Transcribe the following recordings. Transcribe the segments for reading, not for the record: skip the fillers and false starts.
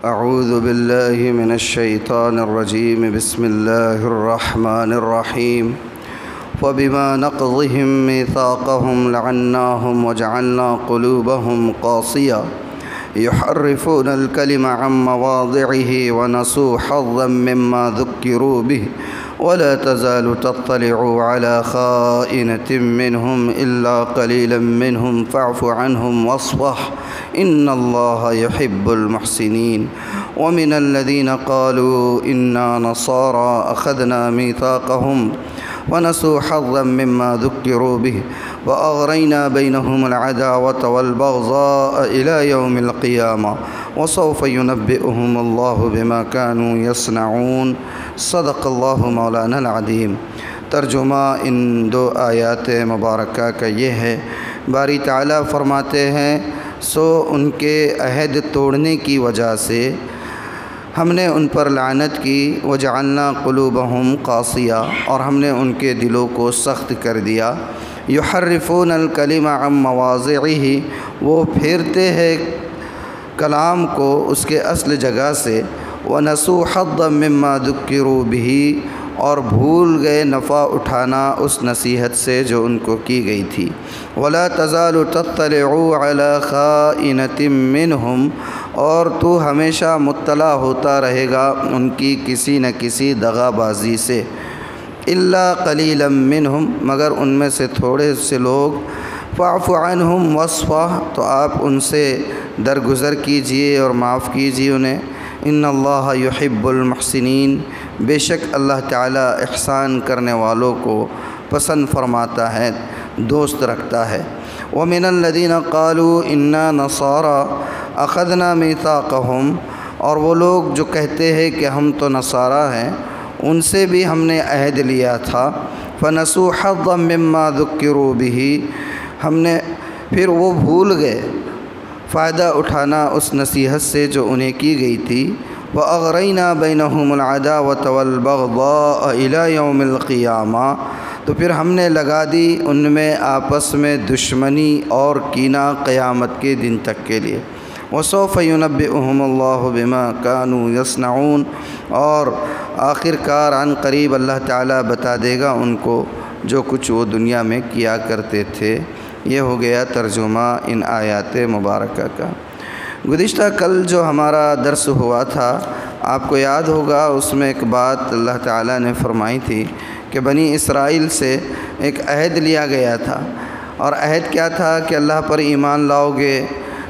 اعوذ باللہ من الشیطان الرجیم بسم اللہ الرحمن الرحیم وبما نقضهم ميثاقهم لعناهم وجعلنا قلوبهم قاسية يحرفون الكلم عن مواضعه ونسوا حظا مما ذكروا به ولا تزال تطلع على خائنة منهم إلا قليلا منهم فاعف عنهم واصفح إن الله يحب المحسنين ومن الذين قالوا إنا نصارى أخذنا ميثاقهم ونسوا حظا مما ذكروا به وأغرينا بينهم العداوة والبغضاء إلى يوم القيامة وسوف ينبئهم الله بما كانوا يصنعون صدق اللہ مولانا العظیم۔ ترجمہ ان دو آیات مبارکہ کا یہ ہے، باری تعالیٰ فرماتے ہیں سو ان کے عہد توڑنے کی وجہ سے ہم نے ان پر لعنت کی، وجعلنا قلوبہم قاسیہ، اور ہم نے ان کے دلوں کو سخت کر دیا۔ یحرفون الکلم عن مواضعہ، وہ پھیرتے ہیں کلام کو اس کے اصل جگہ سے، وَنَسُوا حَظًّا مِّمَّا ذُكِّرُوا بِهِ، اور بھول گئے نفع اٹھانا اس نصیحت سے جو ان کو کی گئی تھی۔ وَلَا تَزَالُ تَطَّلِعُ عَلَى خَائِنَةٍ مِّنْهُمْ، اور تو ہمیشہ مطلع ہوتا رہے گا ان کی کسی نہ کسی دغا بازی سے، إِلَّا قَلِيلًا مِّنْهُمْ، مگر ان میں سے تھوڑے سے لوگ، فَاعْفُ عَنْهُمْ وَاصْفَحْ، تو آپ ان سے درگزر کیجئے اور معاف کیجئے انہیں۔ ان اللہ یحب المحسنین، بے شک اللہ تعالیٰ احسان کرنے والوں کو پسند فرماتا ہے، دوست رکھتا ہے۔ ومن الذین قالوا انا نصارى اخذنا میثاقهم، اور وہ لوگ جو کہتے ہیں کہ ہم تو نصارہ ہیں، ان سے بھی ہم نے عہد لیا تھا۔ فنسوا حظا مما ذکروا به، ہم نے پھر وہ بھول گئے فائدہ اٹھانا اس نصیحت سے جو انہیں کی گئی تھی۔ وَأَغْرَيْنَا بَيْنَهُمُ الْعَدَاوَةَ وَالْبَغْضَاءَ إِلَى يَوْمِ الْقِيَامَةِ، تو پھر ہم نے لگا دی ان میں آپس میں دشمنی اور کینہ قیامت کے دن تک کے لیے۔ وَسَوْفَ يُنَبِّئُهُمُ اللَّهُ بِمَا كَانُوا يَصْنَعُونَ، اور آخر کار عن قریب اللہ تعالیٰ بتا دے گا ان کو جو کچھ وہ دنیا میں کیا کرتے تھے۔ یہ ہو گیا ترجمہ ان آیات مبارکہ کا۔ گزشتہ کل جو ہمارا درس ہوا تھا، آپ کو یاد ہوگا، اس میں ایک بات اللہ تعالیٰ نے فرمائی تھی کہ بنی اسرائیل سے ایک عہد لیا گیا تھا، اور عہد کیا تھا کہ اللہ پر ایمان لاؤ گے،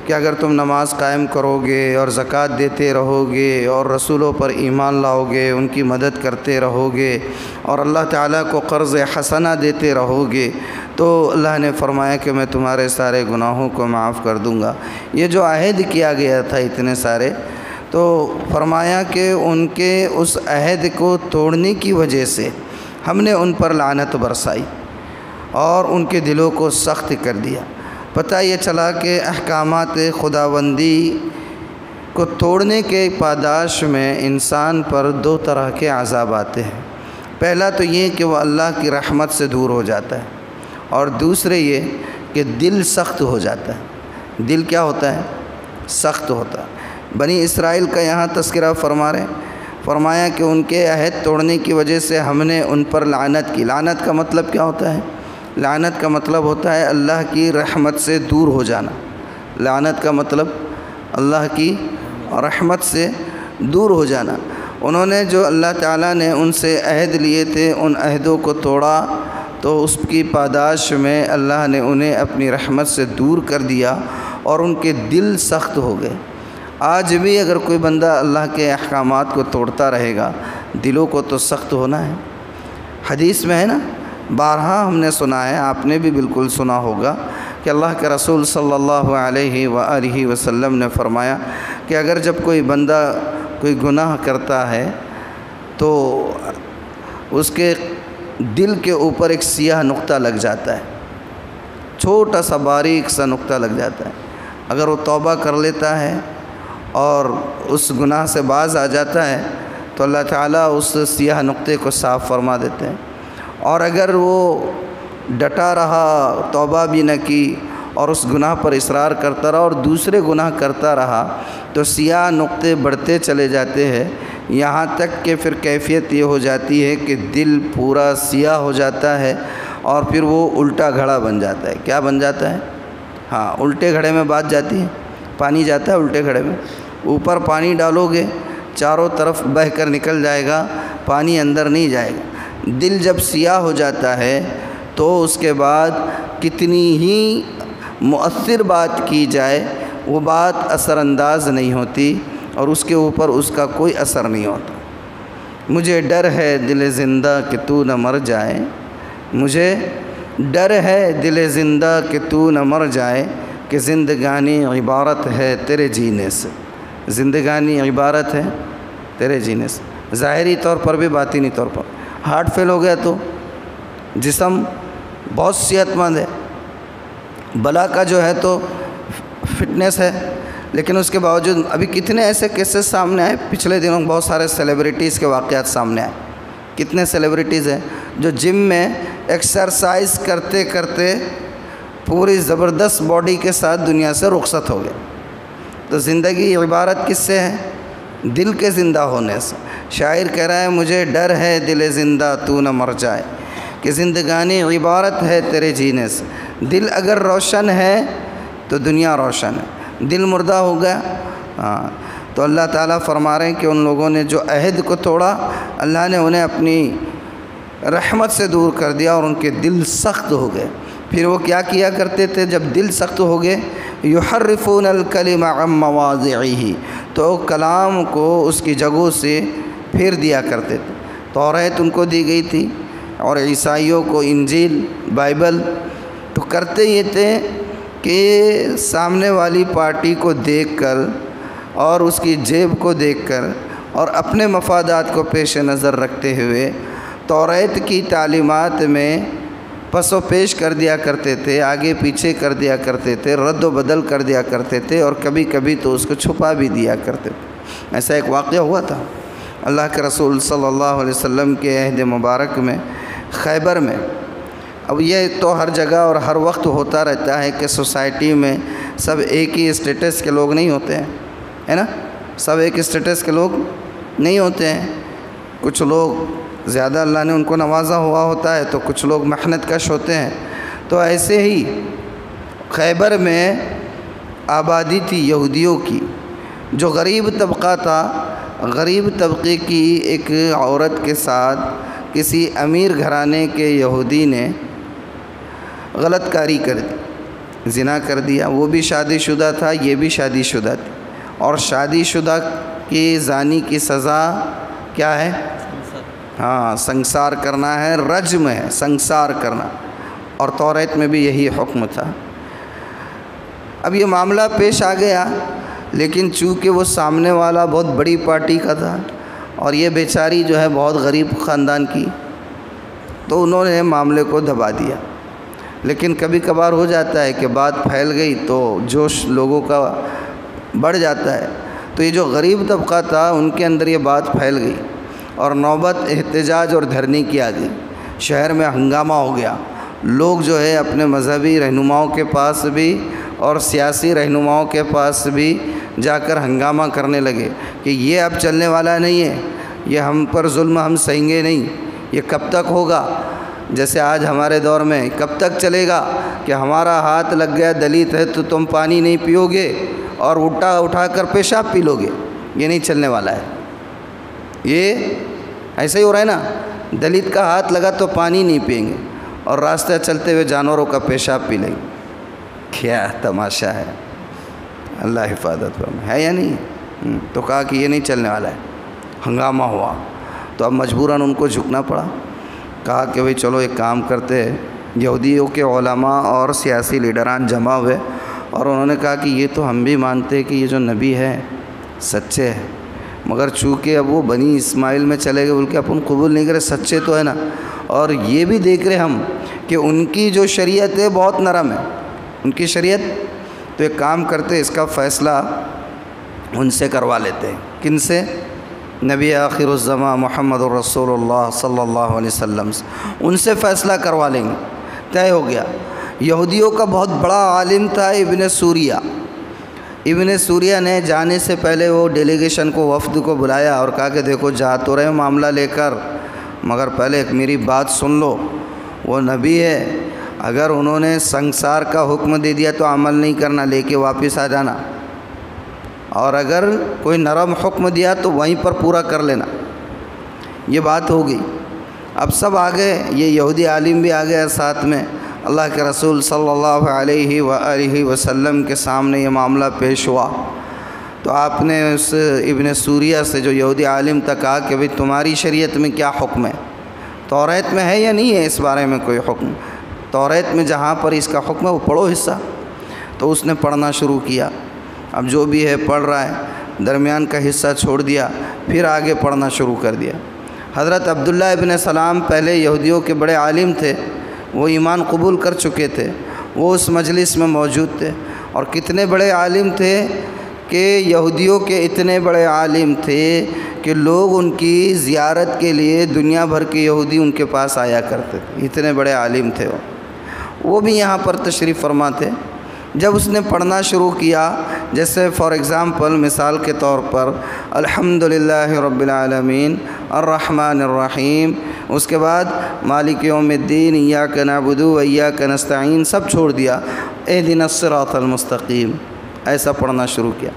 کہ اگر تم نماز قائم کرو گے اور زکوٰۃ دیتے رہو گے اور رسولوں پر ایمان لاؤ گے، ان کی مدد کرتے رہو گے اور اللہ تعالیٰ کو قرض حسنہ دیتے رہو گے، تو اللہ نے فرمایا کہ میں تمہارے سارے گناہوں کو معاف کر دوں گا۔ یہ جو عہد کیا گیا تھا اتنے سارے، تو فرمایا کہ ان کے اس عہد کو توڑنے کی وجہ سے ہم نے ان پر لعنت برسائی اور ان کے دلوں کو سخت کر دیا۔ پتہ یہ چلا کہ احکامات خداوندی کو توڑنے کے پاداش میں انسان پر دو طرح کے عذاب آتے ہیں۔ پہلا تو یہ کہ وہ اللہ کی رحمت سے دور ہو جاتا ہے، اور دوسرے یہ کہ دل سخت ہو جاتا ہے۔ دل کیا ہوتا ہے؟ سخت ہوتا ہے۔ بنی اسرائیل کا یہاں تذکرہ فرما رہے ہیں، فرمایا کہ ان کے عہد توڑنے کی وجہ سے ہم نے ان پر لعنت کی۔ لعنت کا مطلب کیا ہوتا ہے؟ لعنت کا مطلب ہوتا ہے اللہ کی رحمت سے دور ہو جانا۔ لعنت کا مطلب اللہ کی رحمت سے دور ہو جانا۔ انہوں نے جو اللہ تعالیٰ نے ان سے عہد لیے تھے، ان عہدوں کو توڑا، تو اس کی پاداش میں اللہ نے انہیں اپنی رحمت سے دور کر دیا اور ان کے دل سخت ہو گئے۔ آج بھی اگر کوئی بندہ اللہ کے احکامات کو توڑتا رہے گا، دلوں کو تو سخت ہونا ہے۔ حدیث میں ہے نا، بارہا ہم نے سنا ہے، آپ نے بھی بالکل سنا ہوگا کہ اللہ کے رسول صلی اللہ علیہ وآلہ وسلم نے فرمایا کہ اگر جب کوئی بندہ کوئی گناہ کرتا ہے تو اس کے دل کے اوپر ایک سیاہ نقطہ لگ جاتا ہے، چھوٹا سا باریک سا نقطہ لگ جاتا ہے۔ اگر وہ توبہ کر لیتا ہے اور اس گناہ سے باز آ جاتا ہے تو اللہ تعالیٰ اس سیاہ نقطے کو صاف فرما دیتے ہیں، اور اگر وہ ڈٹا رہا، توبہ بھی نہ کی اور اس گناہ پر اصرار کرتا رہا اور دوسرے گناہ کرتا رہا تو سیاہ نقطے بڑھتے چلے جاتے ہیں، یہاں تک کہ پھر کیفیت یہ ہو جاتی ہے کہ دل پورا سیاہ ہو جاتا ہے اور پھر وہ الٹا گھڑا بن جاتا ہے۔ کیا بن جاتا ہے؟ ہاں، الٹے گھڑے میں بات جاتی ہے، پانی جاتا ہے الٹے گھڑے میں، اوپر پانی ڈالو گے چاروں طرف بہہ کر نکل جائے گا، پانی اندر نہیں جائے گا۔ دل جب سیاہ ہو جاتا ہے تو اس کے بعد کتنی ہی مؤثر بات کی جائے وہ بات اثر انداز نہیں ہوتی اور اس کے اوپر اس کا کوئی اثر نہیں ہوتا۔ مجھے ڈر ہے دل زندہ کہ تو نہ مر جائے، مجھے ڈر ہے دل زندہ کہ تو نہ مر جائے، کہ زندگانی عبارت ہے تیرے جینے سے، زندگانی عبارت ہے تیرے جینے سے، ظاہری طور پر بھی باطنی طور پر۔ ہارٹ فیل ہو گیا تو جسم بہت صحت مند ہے، بلا کا جو ہے تو فٹنس ہے، لیکن اس کے باوجود ابھی کتنے ایسے کیسز سامنے آئے، پچھلے دنوں بہت سارے سیلیبریٹیز کے واقعات سامنے آئے۔ کتنے سیلیبریٹیز ہیں جو جم میں ایکسرسائز کرتے کرتے پوری زبردست باڈی کے ساتھ دنیا سے رخصت ہو گئے۔ تو زندگی عبارت کس سے ہے؟ دل کے زندہ ہونے سے۔ شاعر کہہ رہا ہے مجھے ڈر ہے دل زندہ تو نہ مر جائے، کہ زندگانی عبارت ہے تیرے جینے سے۔ دل اگر روشن ہے تو دنیا روشن ہے، دل مردہ ہو گیا تو اللہ تعالیٰ فرما رہے ہیں کہ ان لوگوں نے جو عہد کو توڑا، اللہ نے انہیں اپنی رحمت سے دور کر دیا اور ان کے دل سخت ہو گئے۔ پھر وہ کیا کیا کرتے تھے جب دل سخت ہو گئے؟ یحرفون الکلم عن مواضعہ، تو کلام کو اس کی جگہوں سے پھیر دیا کرتے تھے۔ توریت ان کو دی گئی تھی اور عیسائیوں کو انجیل، بائبل۔ تو کرتے یہ تھے کہ سامنے والی پارٹی کو دیکھ کر اور اس کی جیب کو دیکھ کر اور اپنے مفادات کو پیش نظر رکھتے ہوئے توریت کی تعلیمات میں پس و پیش کر دیا کرتے تھے، آگے پیچھے کر دیا کرتے تھے، رد و بدل کر دیا کرتے تھے اور کبھی کبھی تو اس کو چھپا بھی دیا کرتے تھے۔ ایسا ایک واقعہ ہوا تھا اللہ کے رسول صلی اللہ علیہ وسلم کے عہد مبارک میں، خیبر میں۔ اب یہ تو ہر جگہ اور ہر وقت ہوتا رہتا ہے کہ سوسائٹی میں سب ایک ہی اسٹیٹس کے لوگ نہیں ہوتے ہیں، ہے نا؟ سب ایک اسٹیٹس کے لوگ نہیں ہوتے ہیں۔ کچھ لوگ زیادہ اللہ نے ان کو نوازا ہوا ہوتا ہے تو کچھ لوگ محنت کش ہوتے ہیں۔ تو ایسے ہی خیبر میں آبادی تھی یہودیوں کی، جو غریب طبقہ تھا۔ غریب طبقے کی ایک عورت کے ساتھ کسی امیر گھرانے کے یہودی نے غلط کاری کر دی، زنا کر دیا۔ وہ بھی شادی شدہ تھا، یہ بھی شادی شدہ تھی، اور شادی شدہ کی زانی کی سزا کیا ہے؟ ہاں، سنسار کرنا ہے، رجم ہے، سنسار کرنا، اور توریت میں بھی یہی حکم تھا۔ اب یہ معاملہ پیش آ گیا، لیکن چونکہ وہ سامنے والا بہت بڑی پارٹی کا تھا اور یہ بیچاری جو ہے بہت غریب خاندان کی، تو انہوں نے معاملے کو دبا دیا۔ لیکن کبھی کبھار ہو جاتا ہے کہ بات پھیل گئی تو جوش لوگوں کا بڑھ جاتا ہے۔ تو یہ جو غریب طبقہ تھا ان کے اندر یہ بات پھیل گئی اور نوبت احتجاج اور دھرنے کی آ گئی۔ شہر میں ہنگامہ ہو گیا، لوگ جو ہے اپنے مذہبی رہنماؤں کے پاس بھی اور سیاسی رہنماؤں کے پاس بھی جا کر ہنگامہ کرنے لگے کہ یہ اب چلنے والا نہیں ہے، یہ ہم پر ظلم ہم سہیں گے نہیں، یہ کب تک ہوگا؟ جیسے آج ہمارے دور میں کب تک چلے گا کہ ہمارا ہاتھ لگ گیا دلت ہے تو تم پانی نہیں پیو گے اور اٹھا کر پیشاب پی لو گے؟ یہ نہیں چلنے والا ہے۔ یہ ایسے ہی ہو رہا ہے نا، دلت کا ہاتھ لگا تو پانی نہیں پئیں گے اور راستہ چلتے ہوئے جانوروں کا پیشاب پی لیں گے۔ کیا تماشا ہے! اللہ حفاظت فرمائے، ہے یا نہیں؟ تو کہا کہ یہ نہیں چلنے والا ہے، ہنگامہ ہوا تو اب مجبوراً ان کو جھکنا پڑا۔ کہا کہ بھئی چلو ایک کام کرتے ہیں۔ یہودیوں کے علماء اور سیاسی لیڈران جمع ہوئے اور انہوں نے کہا کہ یہ تو ہم بھی مانتے ہیں کہ یہ جو نبی ہے سچے ہیں، مگر چونکہ اب وہ بنی اسماعیل میں چلے گئے بول کے اپن قبول نہیں کرے، سچے تو ہے نا، اور یہ بھی دیکھ رہے ہم کہ ان کی جو شریعت ہے بہت نرم ہے، ان کی شریعت، تو ایک کام کرتے اس کا فیصلہ ان سے کروا لیتے ہیں۔ کن سے؟ نبی آخر الزماں محمد الرسول اللہ صلی اللہ علیہ وسلم سے، ان سے فیصلہ کروا لیں گے۔ طے ہو گیا یہودیوں کا بہت بڑا عالم تھا ابن سوریہ۔ ابن سوریہ نے جانے سے پہلے وہ ڈیلیگیشن کو، وفد کو بلایا اور کہا کہ دیکھو جا تو رہے معاملہ لے کر، مگر پہلے ایک میری بات سن لو۔ وہ نبی ہے، اگر انہوں نے سنسار کا حکم دے دیا تو عمل نہیں کرنا، لے کے واپس آ جانا، اور اگر کوئی نرم حکم دیا تو وہیں پر پورا کر لینا۔ یہ بات ہو گئی۔ اب سب آگے، یہ یہودی عالم بھی آ گیا ساتھ میں۔ اللہ کے رسول صلی اللہ علیہ وآلہ وسلم کے سامنے یہ معاملہ پیش ہوا تو آپ نے اس ابن سوریہ سے جو یہودی عالم تھا کہا کہ بھئی تمہاری شریعت میں کیا حکم ہے؟ توریت میں ہے یا نہیں ہے اس بارے میں کوئی حکم؟ توریت میں جہاں پر اس کا حکم ہے وہ پڑھو حصہ۔ تو اس نے پڑھنا شروع کیا۔ اب جو بھی ہے پڑھ رہا ہے، درمیان کا حصہ چھوڑ دیا، پھر آگے پڑھنا شروع کر دیا۔ حضرت عبداللہ ابن سلام پہلے یہودیوں کے بڑے عالم تھے، وہ ایمان قبول کر چکے تھے، وہ اس مجلس میں موجود تھے، اور کتنے بڑے عالم تھے کہ یہودیوں کے اتنے بڑے عالم تھے کہ لوگ ان کی زیارت کے لیے دنیا بھر کے یہودی ان کے پاس آیا کرتے تھے، اتنے بڑے عالم تھے وہ بھی یہاں پر تشریف فرما تھے۔ جب اس نے پڑھنا شروع کیا، جیسے فار ایگزامپل مثال کے طور پر الحمدللہ رب العالمین الرحمن الرحیم، اس کے بعد مالک یوم الدین ایاک نعبد و ایاک نستعین سب چھوڑ دیا، اہدنا الصراط المستقیم، ایسا پڑھنا شروع کیا۔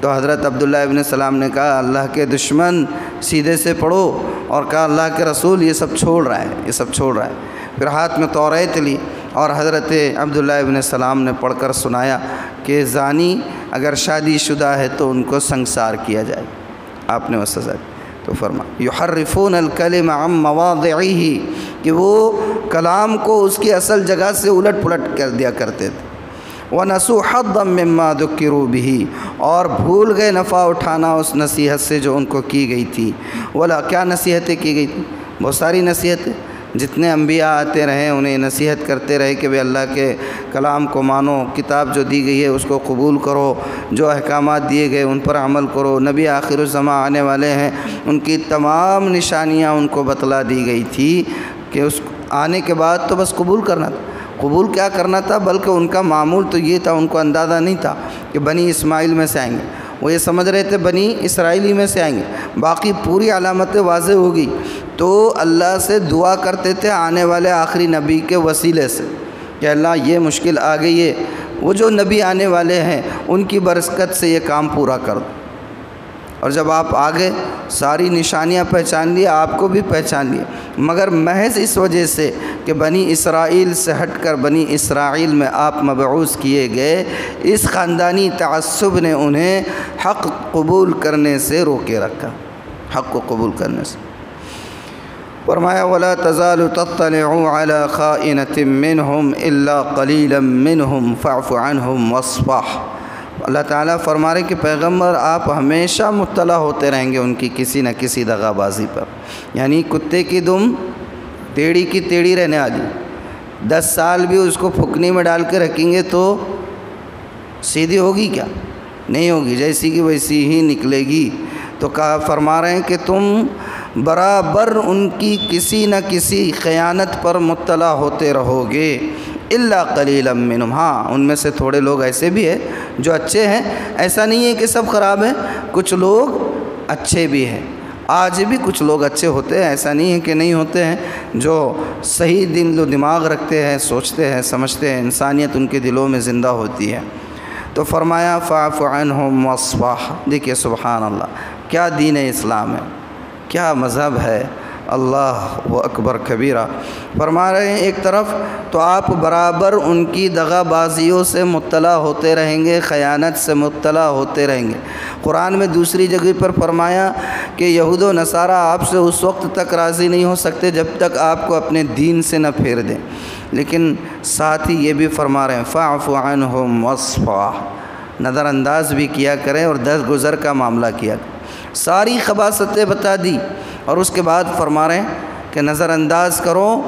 تو حضرت عبداللہ ابن سلام نے کہا اللہ کے دشمن سیدھے سے پڑھو، اور کہا اللہ کے رسول یہ سب چھوڑ رہا ہے، یہ سب چھوڑ رہا ہے۔ پھر ہاتھ میں توریت لی اور حضرت عبداللہ ابن سلام نے پڑھ کر سنایا کہ زانی اگر شادی شدہ ہے تو ان کو سنسار کیا جائے۔ آپ نے وہ سزا دی تو فرما یحرفون الکلم عن مواضعہ، کہ وہ کلام کو اس کی اصل جگہ سے الٹ پلٹ کر دیا کرتے تھے۔ وَنَسُوا حَظًّا مِّمَّا ذُكِّرُوا بِهِ، اور بھول گئے نفع اٹھانا اس نصیحت سے جو ان کو کی گئی تھی۔ ولا کیا نصیحتیں کی گئی تھیں؟ بہت ساری نصیحتیں، جتنے انبیاء آتے رہے انہیں نصیحت کرتے رہے کہ بھئی اللہ کے کلام کو مانو، کتاب جو دی گئی ہے اس کو قبول کرو، جو احکامات دیے گئے ان پر عمل کرو۔ نبی آخر الزماں آنے والے ہیں، ان کی تمام نشانیاں ان کو بتلا دی گئی تھی کہ اس آنے کے بعد تو بس قبول کرنا تھا۔ قبول کیا کرنا تھا، بلکہ ان کا معمول تو یہ تھا، ان کو اندازہ نہیں تھا کہ بنی اسماعیل میں سے آئیں گے، وہ یہ سمجھ رہے تھے بنی اسرائیلی میں سے آئیں گے۔ باقی پوری علامتیں واضح ہوگی تو اللہ سے دعا کرتے تھے آنے والے آخری نبی کے وسیلے سے کہ اللہ یہ مشکل آ گئی ہے، وہ جو نبی آنے والے ہیں ان کی برکت سے یہ کام پورا کر دو۔ اور جب آپ آگے ساری نشانیاں پہچان لیے، آپ کو بھی پہچان لیے، مگر محض اس وجہ سے کہ بنی اسرائیل سے ہٹ کر بنی اسرائیل میں آپ مبعوث کیے گئے، اس خاندانی تعصب نے انہیں حق قبول کرنے سے روکے رکھا، حق کو قبول کرنے سے۔ فرمایا وَلَا تَزَالُ تَطَّلِعُ عَلَى خَائِنَةٍ مِّنْهُمْ إِلَّا قَلِيلًا مِّنْهُمْ فَاعْفُ عَنْهُمْ وَاصْفَحْ۔ اللہ تعالیٰ فرما رہے کہ پیغمبر آپ ہمیشہ مطلع ہوتے رہیں گے ان کی کسی نہ کسی دغا بازی پر، یعنی کتے کی دم تیڑی کی تیڑی رہنے والی، 10 سال بھی اس کو پھکنی میں ڈال کے رکھیں گے تو سیدھی ہوگی کیا؟ نہیں ہوگی، جیسی کی ویسی ہی نکلے گی۔ تو کہا فرما رہے ہیں کہ تم برابر ان کی کسی نہ کسی خیانت پر مطلع ہوتے رہو گے، الا قلیلا منہم، ہاں ان میں سے تھوڑے لوگ ایسے بھی ہیں جو اچھے ہیں، ایسا نہیں ہے کہ سب خراب ہیں، کچھ لوگ اچھے بھی ہیں، آج بھی کچھ لوگ اچھے ہوتے ہیں، ایسا نہیں ہے کہ نہیں ہوتے ہیں، جو صحیح دل و دماغ رکھتے ہیں، سوچتے ہیں، سمجھتے ہیں، انسانیت ان کے دلوں میں زندہ ہوتی ہے۔ تو فرمایا فاعف عنہم واصفح۔ دیکھیے سبحان اللہ، کیا دین اسلام ہے، کیا مذہب ہے، اللہ و اکبر کبیرہ۔ فرما رہے ہیں ایک طرف تو آپ برابر ان کی دغا بازیوں سے مطلع ہوتے رہیں گے، خیانت سے مطلع ہوتے رہیں گے۔ قرآن میں دوسری جگہ پر فرمایا کہ یہود و نصارہ آپ سے اس وقت تک راضی نہیں ہو سکتے جب تک آپ کو اپنے دین سے نہ پھیر دیں، لیکن ساتھ ہی یہ بھی فرما رہے ہیں فاعف عنہم واصفح، نظر انداز بھی کیا کریں اور درگزر کا معاملہ کیا کریں۔ ساری خباثتیں بتا دی اور اس کے بعد فرما رہے ہیں کہ نظر انداز کرو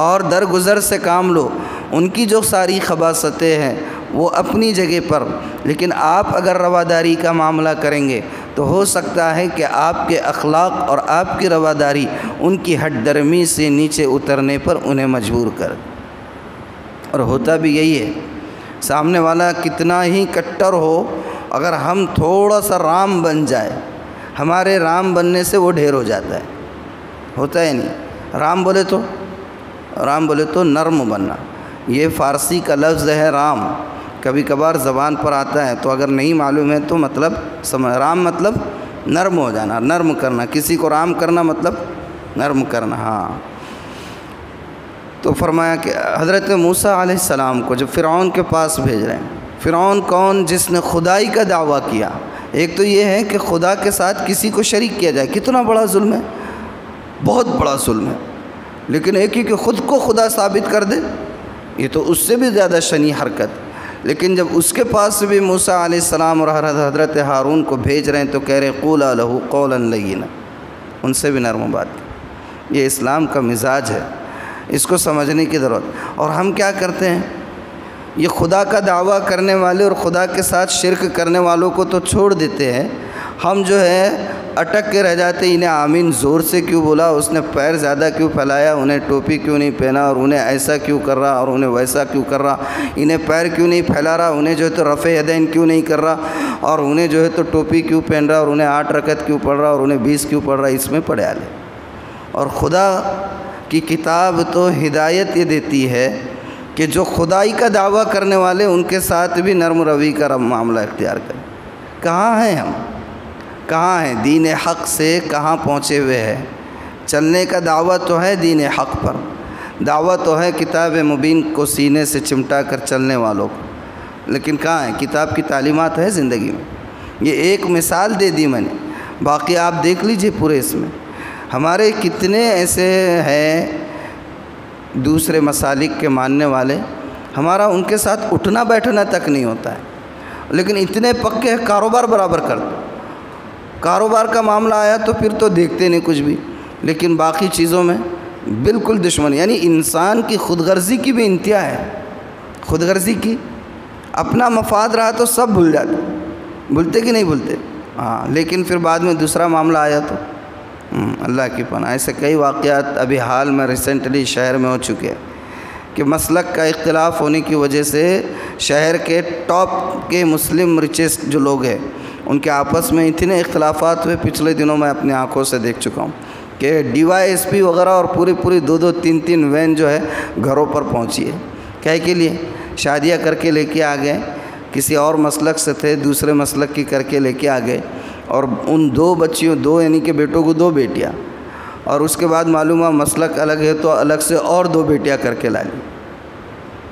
اور درگزر سے کام لو۔ ان کی جو ساری خباثتیں ہیں وہ اپنی جگہ پر، لیکن آپ اگر رواداری کا معاملہ کریں گے تو ہو سکتا ہے کہ آپ کے اخلاق اور آپ کی رواداری ان کی ہٹ درمی سے نیچے اترنے پر انہیں مجبور کر۔ اور ہوتا بھی یہی ہے، سامنے والا کتنا ہی کٹر ہو، اگر ہم تھوڑا سا رام بن جائے، ہمارے رام بننے سے وہ ڈھیر ہو جاتا ہے، ہوتا ہے نہیں۔ رام بولے تو نرم بننا، یہ فارسی کا لفظ ہے رام، کبھی کبھار زبان پر آتا ہے، تو اگر نہیں معلوم ہے تو مطلب رام مطلب نرم ہو جانا، نرم کرنا، کسی کو رام کرنا مطلب نرم کرنا۔ ہاں، تو فرمایا کہ حضرت موسیٰ علیہ السلام کو جب فرعون کے پاس بھیج رہے ہیں، فرعون کون؟ جس نے خدائی کا دعویٰ کیا۔ ایک تو یہ ہے کہ خدا کے ساتھ کسی کو شریک کیا جائے، کتنا بڑا ظلم ہے، بہت بڑا ظلم ہے۔ لیکن ایک ہی کہ خود کو خدا ثابت کر دے، یہ تو اس سے بھی زیادہ شنی حرکت۔ لیکن جب اس کے پاس بھی موسیٰ علیہ السلام اور حضرت ہارون کو بھیج رہے ہیں تو کہہ رہے قولا لہ قولا لینا، ان سے بھی نرم بات کی۔ یہ اسلام کا مزاج ہے، اس کو سمجھنے کی ضرورت۔ اور ہم کیا کرتے ہیں، یہ خدا کا دعویٰ کرنے والے اور خدا کے ساتھ شرک کرنے والوں کو تو چھوڑ دیتے ہیں، ہم جو ہے اٹک کے رہ جاتے ہیں۔ انہیں آمین زور سے کیوں بولا، اس نے پیر زیادہ کیوں پھیلایا، انہیں ٹوپی کیوں نہیں پہنا، اور انہیں ایسا کیوں کر رہا اور انہیں ویسا کیوں کر رہا، انہیں پیر کیوں نہیں پھیلا رہا، انہیں جو ہے تو رفع یدین کیوں نہیں کر رہا، اور انہیں جو ہے تو ٹوپی کیوں پہن رہا، اور انہیں 8 رکعت کیوں پڑھ رہا اور انہیں 20 کیوں پڑھ رہا، اس میں پڑے آلے۔ اور خدا کی کتاب تو ہدایت یہ دیتی ہے کہ جو خدائی کا دعویٰ کرنے والے ان کے ساتھ بھی نرم روی کا معاملہ اختیار کریں۔ کہاں ہیں ہم، کہاں ہیں دین حق سے کہاں پہنچے ہوئے ہیں؟ چلنے کا دعویٰ تو ہے دین حق پر، دعویٰ تو ہے کتاب مبین کو سینے سے چمٹا کر چلنے والوں کو، لیکن کہاں ہے؟ کتاب کی تعلیمات ہے زندگی میں؟ یہ ایک مثال دے دی میں نے، باقی آپ دیکھ لیجئے پورے اس میں ہمارے کتنے ایسے ہیں دوسرے مسالک کے ماننے والے، ہمارا ان کے ساتھ اٹھنا بیٹھنا تک نہیں ہوتا ہے، لیکن اتنے پکے کاروبار برابر کرتے، کاروبار کا معاملہ آیا تو پھر تو دیکھتے نہیں کچھ بھی، لیکن باقی چیزوں میں بالکل دشمنی۔ یعنی انسان کی خود غرضی کی بھی انتہا ہے، خود غرضی کی، اپنا مفاد رہا تو سب بھول جاتے، بھولتے کہ نہیں بھولتے؟ ہاں، لیکن پھر بعد میں دوسرا معاملہ آیا تو اللہ کی پناہ۔ ایسے کئی واقعات ابھی حال میں ریسنٹلی شہر میں ہو چکے ہیں کہ مسلک کا اختلاف ہونے کی وجہ سے شہر کے ٹاپ کے مسلم ریچسٹ جو لوگ ہیں ان کے آپس میں اتنے اختلافات ہوئے، پچھلے دنوں میں اپنی آنکھوں سے دیکھ چکا ہوں کہ DYSP وغیرہ اور پوری 2 3 وین جو ہے گھروں پر پہنچی ہے۔ کیا کے لیے؟ شادیاں کر کے لے کے آ گئے، کسی اور مسلک سے تھے، دوسرے مسلک کی کر کے لے کے آ گئے، اور ان 2 بچیوں، 2 یعنی کہ بیٹوں کو 2 بیٹیاں، اور اس کے بعد معلوم ہوا مسلک الگ ہے تو الگ سے اور 2 بیٹیاں کر کے لا لی۔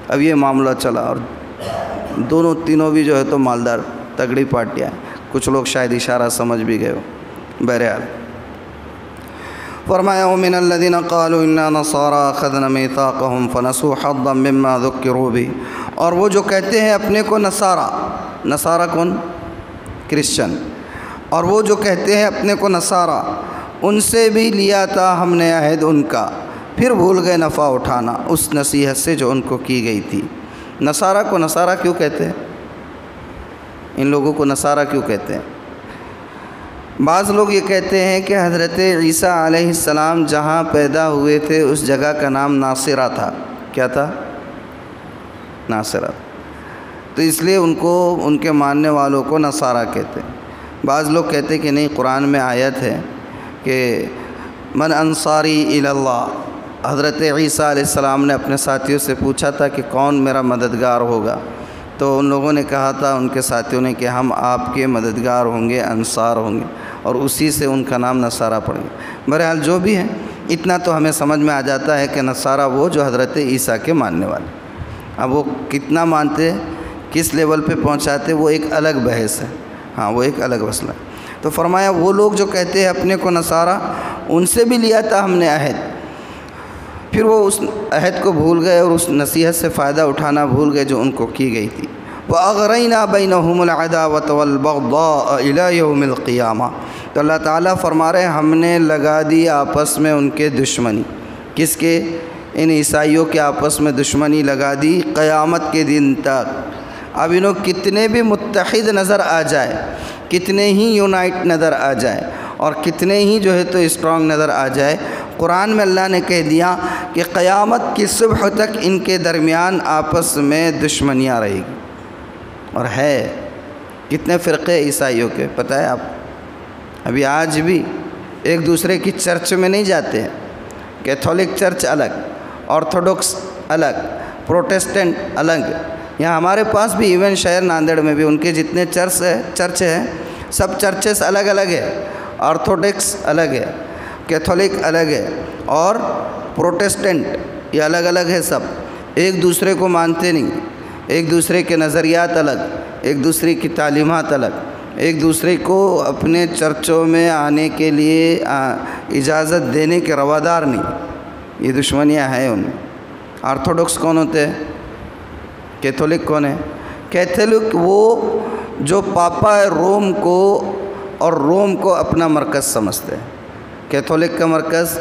اب یہ معاملہ چلا، اور دونوں تینوں بھی جو ہے تو مالدار تگڑی پارٹیاں ہیں، کچھ لوگ شاید اشارہ سمجھ بھی گئے ہو۔ بہرحال فرمایا وَمِنَ الَّذِينَ قَالُوا إِنَّا نَصَارَىٰ أَخَذْنَا مِيثَاقَهُمْ فَنَسُوا حَظًّا مِّمَّا ذُكِّرُوا بِهِ، اور وہ جو کہتے ہیں اپنے کو نصارہ کون؟ کرسچن، اور وہ جو کہتے ہیں اپنے کو نصارہ، ان سے بھی لیا تھا ہم نے عہد ان کا، پھر بھول گئے نفع اٹھانا اس نصیحت سے جو ان کو کی گئی تھی۔ نصارہ کو نصارہ کیوں کہتے ہیں؟ ان لوگوں کو نصارہ کیوں کہتے ہیں؟ بعض لوگ یہ کہتے ہیں کہ حضرت عیسیٰ علیہ السلام جہاں پیدا ہوئے تھے اس جگہ کا نام ناصرہ تھا۔ کیا تھا؟ ناصرہ، تو اس لیے ان کو، ان کے ماننے والوں کو نصارہ کہتے ہیں۔ بعض لوگ کہتے ہیں کہ نہیں، قرآن میں آیت ہے کہ من انصاری الی اللہ، حضرت عیسیٰ علیہ السلام نے اپنے ساتھیوں سے پوچھا تھا کہ کون میرا مددگار ہوگا، تو ان لوگوں نے کہا تھا، ان کے ساتھیوں نے، کہ ہم آپ کے مددگار ہوں گے، انصار ہوں گے، اور اسی سے ان کا نام نصارہ پڑ گیا۔ بہرحال جو بھی ہے، اتنا تو ہمیں سمجھ میں آ جاتا ہے کہ نصارہ وہ جو حضرت عیسیٰ کے ماننے والے۔ اب وہ کتنا مانتے، کس لیول پہ پہنچاتے، وہ ایک الگ بحث ہے، ہاں وہ ایک الگ مسئلہ ہے۔ تو فرمایا وہ لوگ جو کہتے ہیں اپنے کو نصارہ، ان سے بھی لیا تھا ہم نے عہد، پھر وہ اس عہد کو بھول گئے اور اس نصیحت سے فائدہ اٹھانا بھول گئے جو ان کو کی گئی تھی۔ وَأَغْرَيْنَا بَيْنَهُمُ الْعَدَاوَةَ وَالْبَغْضَاءَ إِلَىٰ يَوْمِ الْقِيَامَةِ، تو اللہ تعالیٰ فرما رہے ہیں ہم نے لگا دی آپس میں ان کے دشمنی، کس کے؟ ان عیسائیوں کے آپس میں دشمنی لگا دی قیامت کے دن تک۔ اب انہوں کتنے بھی متحد نظر آ جائے، کتنے ہی یونائٹ نظر آ جائے، اور کتنے ہی جو ہے تو اسٹرانگ نظر آ جائے، قرآن میں اللہ نے کہہ دیا کہ قیامت کی صبح تک ان کے درمیان آپس میں دشمنیاں رہے گی. اور ہے کتنے فرقے عیسائیوں کے پتہ ہے آپ؟ ابھی آج بھی ایک دوسرے کی چرچ میں نہیں جاتے ہیں. کیتھولک چرچ الگ، آرتھوڈکس الگ، پروٹسٹنٹ الگ. یہاں ہمارے پاس بھی ایون شہر ناندیڑ میں بھی ان کے جتنے چرچ ہیں سب چرچز الگ الگ ہے. آرتھوڈکس الگ ہے، کیتھولک الگ ہے، اور پروٹسٹنٹ یہ الگ الگ ہے. سب ایک دوسرے کو مانتے نہیں، ایک دوسرے کے نظریات الگ، ایک دوسرے کی تعلیمات الگ، ایک دوسرے کو اپنے چرچوں میں آنے کے لیے اجازت دینے کے روادار نہیں. یہ دشمنیاں ہیں ان میں. آرتھوڈکس کون ہوتے ہیں؟ کیتھولک کون ہے؟ کیتھولک وہ جو پاپا روم کو اور روم کو اپنا مرکز سمجھتے ہیں. کیتھولک کا مرکز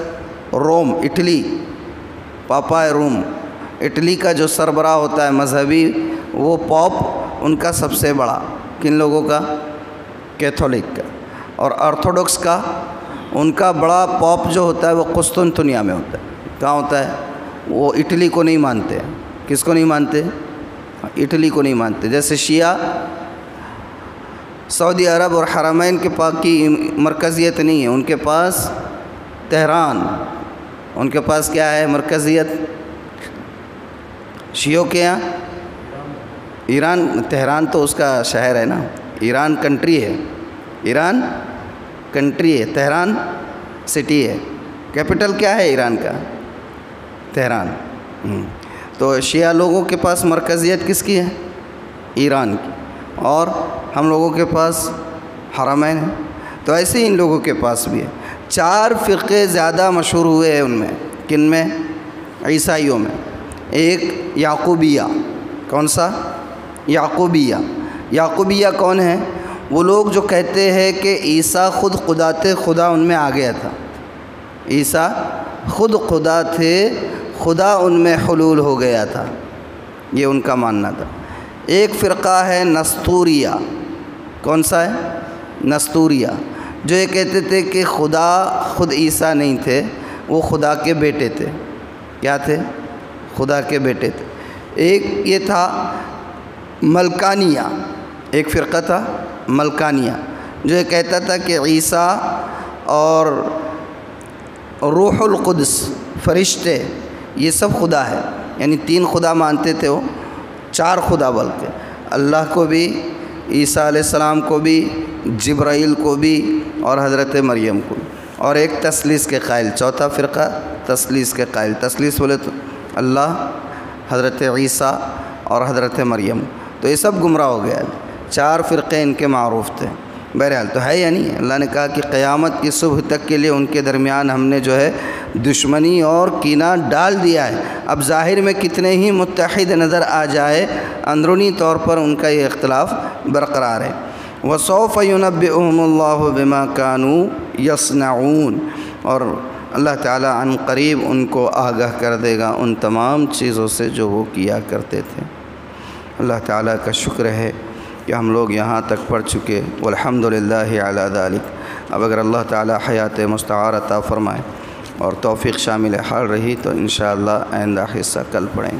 روم، اٹلی. پاپا روم اٹلی کا جو سربراہ ہوتا ہے مذہبی، وہ پوپ ان کا سب سے بڑا. کن لوگوں کا؟ کیتھولک کا. اور آرتھوڈکس کا ان کا بڑا پوپ جو ہوتا ہے وہ قسطنطنیہ میں ہوتا ہے. کہاں ہوتا ہے؟ وہ اٹلی کو نہیں مانتے. کس کو نہیں مانتے؟ اٹلی کو نہیں مانتے. جیسے شیعہ سعودی عرب اور حرمین کے پاس کی مرکزیت نہیں ہے، ان کے پاس تہران، ان کے پاس کیا ہے مرکزیت؟ شیعوں کے یہاں ایران. تہران تو اس کا شہر ہے نا، ایران کنٹری ہے. ایران کنٹری ہے، تہران سٹی ہے. کیپٹل کیا ہے ایران کا؟ تہران. تو شیعہ لوگوں کے پاس مرکزیت کس کی ہے؟ ایران کی. اور ہم لوگوں کے پاس حرمین ہیں. تو ایسے ہی ان لوگوں کے پاس بھی ہے. 4 فرقے زیادہ مشہور ہوئے ہیں ان میں. کن میں؟ عیسائیوں میں. ایک یعقوبیہ. کون سا؟ یعقوبیہ. یعقوبیہ کون ہے؟ وہ لوگ جو کہتے ہیں کہ عیسیٰ خود خدا تھے، خدا ان میں آ گیا تھا. عیسیٰ خود خدا تھے، خدا ان میں حلول ہو گیا تھا. یہ ان کا ماننا تھا. ایک فرقہ ہے نستوریہ. کون سا ہے؟ نستوریہ. جو یہ کہتے تھے کہ خدا خود عیسیٰ نہیں تھے، وہ خدا کے بیٹے تھے. کیا تھے؟ خدا کے بیٹے تھے. ایک یہ تھا ملکانیہ. ایک فرقہ تھا ملکانیہ، جو یہ کہتا تھا کہ عیسیٰ اور روح القدس، فرشتے، یہ سب خدا ہے. یعنی 3 خدا مانتے تھے وہ، 4 خدا بلکہ. اللہ کو بھی، عیسیٰ علیہ السلام کو بھی، جبرائیل کو بھی، اور حضرت مریم کو. اور ایک تثلیث کے قائل. چوتھا فرقہ تثلیث کے قائل. تثلیث بولے تو اللہ، حضرت عیسیٰ اور حضرت مریم. تو یہ سب گمراہ ہو گیا. 4 فرقے ان کے معروف تھے. بہرحال تو ہے یا نہیں؟ اللہ نے کہا کہ قیامت کی صبح تک کے لیے ان کے درمیان ہم نے جو ہے دشمنی اور کینہ ڈال دیا ہے. اب ظاہر میں کتنے ہی متحد نظر آ جائے، اندرونی طور پر ان کا یہ اختلاف برقرار ہے. وَسَوْفَ يُنَبِّئُهُمُ اللَّهُ بِمَا كَانُوا يَصْنَعُونَ. اور اللہ تعالیٰ عن قریب ان کو آگاہ کر دے گا ان تمام چیزوں سے جو وہ کیا کرتے تھے. اللہ تعالیٰ کا شکر ہے کہ ہم لوگ یہاں تک پڑھ چکے. والحمدللہ علی ذالک. اب اگر اللہ تعالیٰ حیات مستعار عطا فرمائے اور توفیق شامل حال رہی تو انشاءاللہ آئندہ حصہ کل پڑھیں.